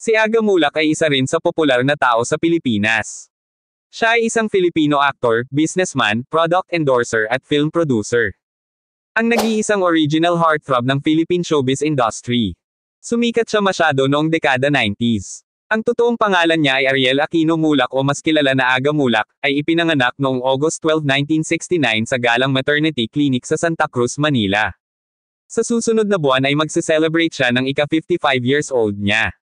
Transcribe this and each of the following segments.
Si Aga Mulak ay isa rin sa popular na tao sa Pilipinas. Siya ay isang Filipino actor, businessman, product endorser at film producer. Ang nag-iisang original heartthrob ng Philippine showbiz industry. Sumikat siya masyado noong dekada 90s. Ang totoong pangalan niya ay Ariel Aquino Mulak o mas kilala na Aga Mulak, ay ipinanganak noong August 12, 1969 sa Galang Maternity Clinic sa Santa Cruz, Manila. Sa susunod na buwan ay magse-celebrate siya ng ika-55 years old niya.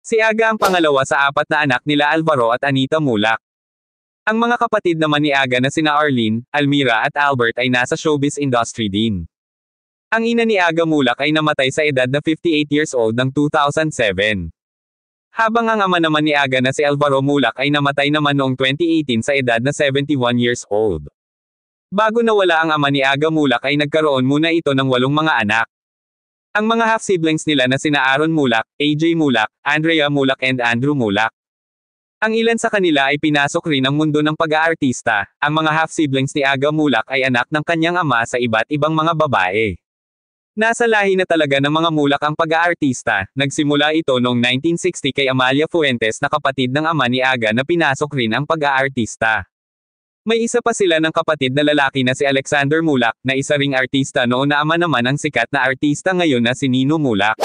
Si Aga ang pangalawa sa apat na anak nila Alvaro at Anita Mulak. Ang mga kapatid naman ni Aga na sina Arlene, Almira at Albert ay nasa showbiz industry din. Ang ina ni Aga Mulak ay namatay sa edad na 58 years old ng 2007. Habang ang ama naman ni Aga na si Alvaro Mulak ay namatay naman noong 2018 sa edad na 71 years old. Bago nawala ang ama ni Aga Mulak ay nagkaroon muna ito ng 8 mga anak. Ang mga half-siblings nila na sina Aaron Mulak, AJ Mulak, Andrea Mulak and Andrew Mulak. Ang ilan sa kanila ay pinasok rin ang mundo ng pag-aartista. Ang mga half-siblings ni Aga Mulak ay anak ng kanyang ama sa iba't ibang mga babae. Nasa lahi na talaga ng mga Mulak ang pag-aartista. Nagsimula ito noong 1960 kay Amalia Fuentes na kapatid ng ama ni Aga na pinasok rin ang pag-aartista. May isa pa sila ng kapatid na lalaki na si Alexander Mulak, na isa ring artista noon na ama naman ang sikat na artista ngayon na si Nino Mulak.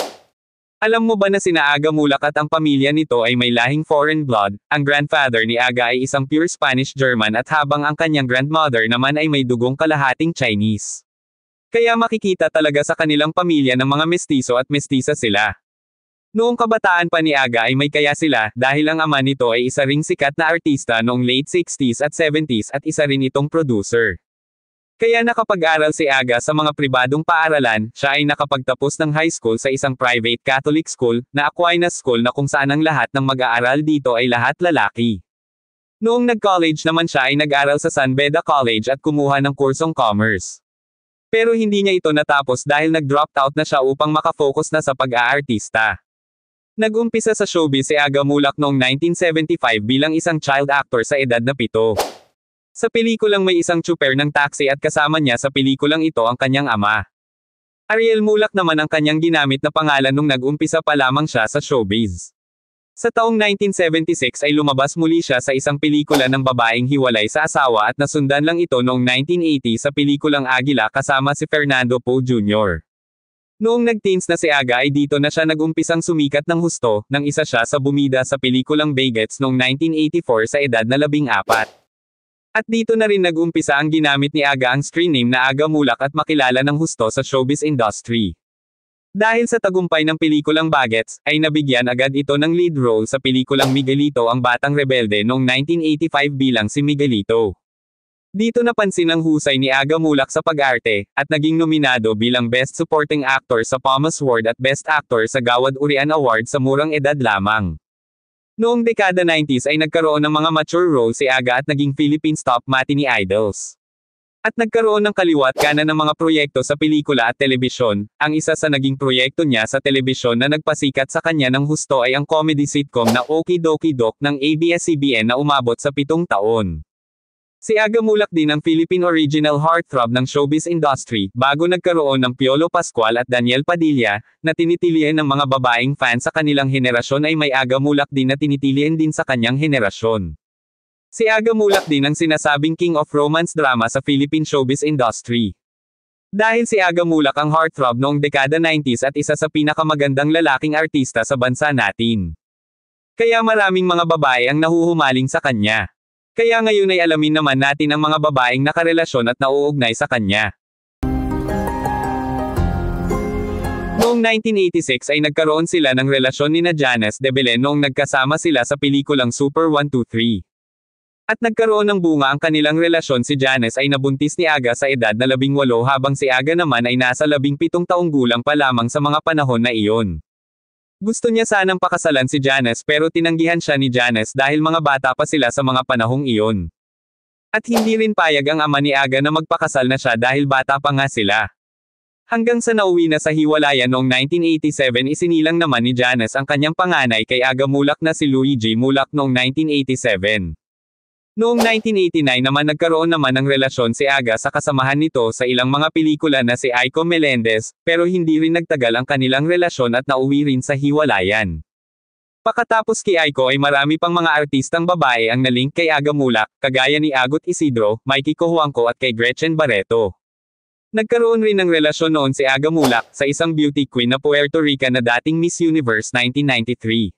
Alam mo ba na sina Aga Mulak at ang pamilya nito ay may lahing foreign blood? Ang grandfather ni Aga ay isang pure Spanish-German at habang ang kanyang grandmother naman ay may dugong kalahating Chinese. Kaya makikita talaga sa kanilang pamilya ng mga mestizo at mestiza sila. Noong kabataan pa ni Aga ay may kaya sila, dahil ang ama nito ay isa ring sikat na artista noong late 60s at 70s at isa rin itong producer. Kaya nakapag-aral si Aga sa mga pribadong paaralan, siya ay nakapagtapos ng high school sa isang private Catholic school, na Aquinas School na kung saan ang lahat ng mag-aaral dito ay lahat lalaki. Noong nag-college naman siya ay nag-aral sa San Beda College at kumuha ng kursong commerce. Pero hindi niya ito natapos dahil nag-dropped out na siya upang makafocus na sa pag-aartista. Nag-umpisa sa showbiz si Aga Mulak noong 1975 bilang isang child actor sa edad na 7. Sa pelikulang May Isang Tsuper ng Taxi at kasama niya sa pelikulang ito ang kanyang ama. Ariel Mulak naman ang kanyang ginamit na pangalan nung nag-umpisa pa lamang siya sa showbiz. Sa taong 1976 ay lumabas muli siya sa isang pelikula ng babaeng hiwalay sa asawa at nasundan lang ito noong 1980 sa pelikulang Agila kasama si Fernando Poe Jr. Noong nag-teens na si Aga ay dito na siya nag-umpisang sumikat ng husto, nang isa siya sa bumida sa pelikulang Bagets noong 1984 sa edad na 14. At dito na rin nag-umpisa ang ginamit ni Aga ang screen name na Aga Mulak at makilala ng husto sa showbiz industry. Dahil sa tagumpay ng pelikulang Bagets, ay nabigyan agad ito ng lead role sa pelikulang Miguelito ang Batang Rebelde noong 1985 bilang si Miguelito. Dito napansin ang husay ni Aga Mulak sa pag-arte, at naging nominado bilang Best Supporting Actor sa Palmas Award at Best Actor sa Gawad Urian Award sa murang edad lamang. Noong dekada 90s ay nagkaroon ng mga mature role si Aga at naging Philippines top matinee idols. At nagkaroon ng kaliwat kanan ng mga proyekto sa pelikula at telebisyon. Ang isa sa naging proyekto niya sa telebisyon na nagpasikat sa kanya ng husto ay ang comedy sitcom na Okie Dokie Doc ng ABS-CBN na umabot sa 7 taon. Si Aga Mulak din ang Philippine original heartthrob ng showbiz industry, bago nagkaroon ng Piolo Pascual at Daniel Padilla, na tinitilihan ng mga babaeng fans sa kanilang henerasyon ay may Aga Mulak din na tinitilihan din sa kanyang henerasyon. Si Aga Mulak din ang sinasabing king of romance drama sa Philippine showbiz industry. Dahil si Aga Mulak ang heartthrob noong dekada 90s at isa sa pinakamagandang lalaking artista sa bansa natin. Kaya maraming mga babae ang nahuhumaling sa kanya. Kaya ngayon ay alamin naman natin ang mga babaeng nakarelasyon at nauugnay sa kanya. Noong 1986 ay nagkaroon sila ng relasyon ni Janice de Belen noong nagkasama sila sa pelikulang Super 123. At nagkaroon ng bunga ang kanilang relasyon. Si Janice ay nabuntis ni Aga sa edad na 18 habang si Aga naman ay nasa 17 taong gulang pa lamang sa mga panahon na iyon. Gusto niya sanang pakasalan si Janice pero tinanggihan siya ni Janice dahil mga bata pa sila sa mga panahong iyon. At hindi rin payag ang ama ni Aga na magpakasal na siya dahil bata pa nga sila. Hanggang sa nauwi na sa hiwalayan noong 1987 isinilang naman ni Janice ang kanyang panganay kay Aga Mulak na si Luigi Mulak noong 1987. Noong 1989 naman nagkaroon naman ng relasyon si Aga sa kasamahan nito sa ilang mga pelikula na si Aiko Melendez, pero hindi rin nagtagal ang kanilang relasyon at nauwi rin sa hiwalayan. Pakatapos kay Aiko ay marami pang mga artistang babae ang nalink kay Aga Mulak, kagaya ni Agot Isidro, Mikey Cojuangco at kay Gretchen Barreto. Nagkaroon rin ng relasyon noon si Aga Mulak sa isang beauty queen na Puerto Rican na dating Miss Universe 1993.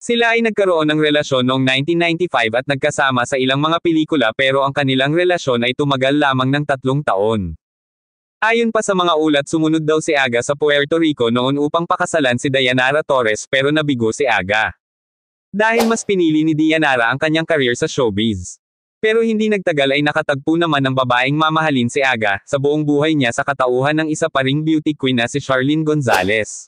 Sila ay nagkaroon ng relasyon noong 1995 at nagkasama sa ilang mga pelikula pero ang kanilang relasyon ay tumagal lamang ng 3 taon. Ayon pa sa mga ulat sumunod daw si Aga sa Puerto Rico noon upang pakasalan si Dayanara Torres pero nabigo si Aga. Dahil mas pinili ni Dayanara ang kanyang career sa showbiz. Pero hindi nagtagal ay nakatagpo naman ng babaeng mamahalin si Aga sa buong buhay niya sa katauhan ng isa pa ring beauty queen na si Charlene Gonzalez.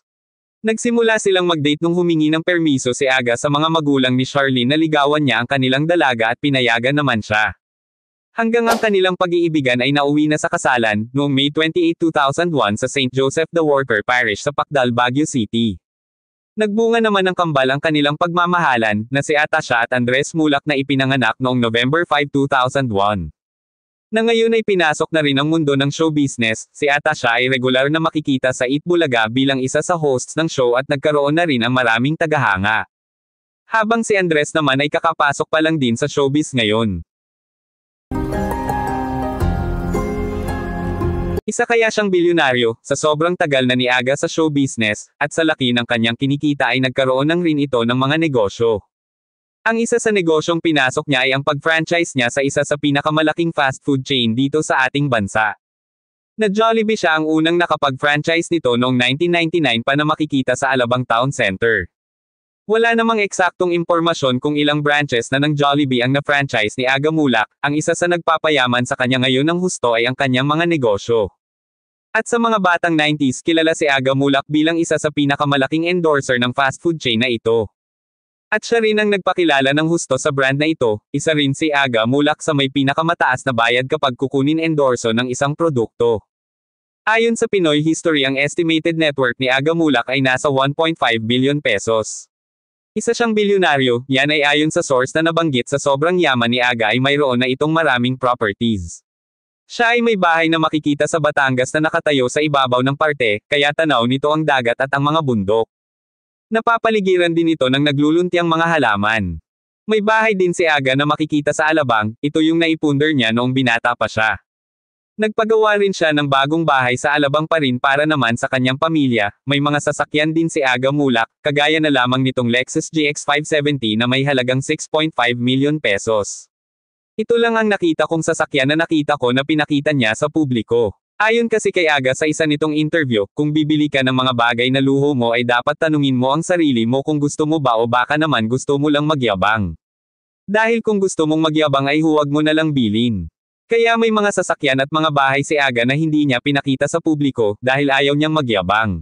Nagsimula silang mag-date nung humingi ng permiso si Aga sa mga magulang ni Charlene na ligawan niya ang kanilang dalaga at pinayagan naman siya. Hanggang ang kanilang pag-iibigan ay nauwi na sa kasalan, noong May 28, 2001 sa St. Joseph the Worker Parish sa Pacdal, Baguio City. Nagbunga naman ng kambal ang kanilang pagmamahalan, na si Atasha at Andres Mulak na ipinanganak noong November 5, 2001. Na ngayon ay pinasok na rin ang mundo ng show business, si Atasha ay regular na makikita sa Eat Bulaga bilang isa sa hosts ng show at nagkaroon na rin ang maraming tagahanga. Habang si Andres naman ay kakapasok pa lang din sa showbiz ngayon. Isa kaya siyang bilyonaryo, sa sobrang tagal na ni Aga sa show business, at sa laki ng kanyang kinikita ay nagkaroon ng rin ito ng mga negosyo. Ang isa sa negosyong pinasok niya ay ang pag-franchise niya sa isa sa pinakamalaking fast food chain dito sa ating bansa. Na Jollibee siya ang unang nakapag-franchise nito noong 1999 pa na makikita sa Alabang Town Center. Wala namang eksaktong impormasyon kung ilang branches na ng Jollibee ang na-franchise ni Aga Mulak, ang isa sa nagpapayaman sa kanya ngayon ng husto ay ang kanyang mga negosyo. At sa mga batang 90s kilala si Aga Mulak bilang isa sa pinakamalaking endorser ng fast food chain na ito. At siya rin ang nagpakilala ng husto sa brand na ito, isa rin si Aga Mulak sa may pinakamataas na bayad kapag kukunin endorso ng isang produkto. Ayon sa Pinoy History ang estimated net worth ni Aga Mulak ay nasa 1.5 billion pesos. Isa siyang bilyonaryo, yan ay ayon sa source na nabanggit sa sobrang yaman ni Aga ay mayroon na itong maraming properties. Siya ay may bahay na makikita sa Batangas na nakatayo sa ibabaw ng parte, kaya tanaw nito ang dagat at ang mga bundok. Napapaligiran din ito ng nagluluntiang mga halaman. May bahay din si Aga na makikita sa Alabang, ito yung naipunder niya noong binata pa siya. Nagpagawa rin siya ng bagong bahay sa Alabang pa rin para naman sa kanyang pamilya, may mga sasakyan din si Aga Mulak, kagaya na lamang nitong Lexus GX 570 na may halagang 6.5 million pesos. Ito lang ang nakita kong sasakyan na nakita ko na pinakita niya sa publiko. Ayon kasi kay Aga sa isa nitong interview, kung bibili ka ng mga bagay na luho mo ay dapat tanungin mo ang sarili mo kung gusto mo ba o baka naman gusto mo lang magyabang. Dahil kung gusto mong magyabang ay huwag mo na lang bilhin. Kaya may mga sasakyan at mga bahay si Aga na hindi niya pinakita sa publiko dahil ayaw niyang magyabang.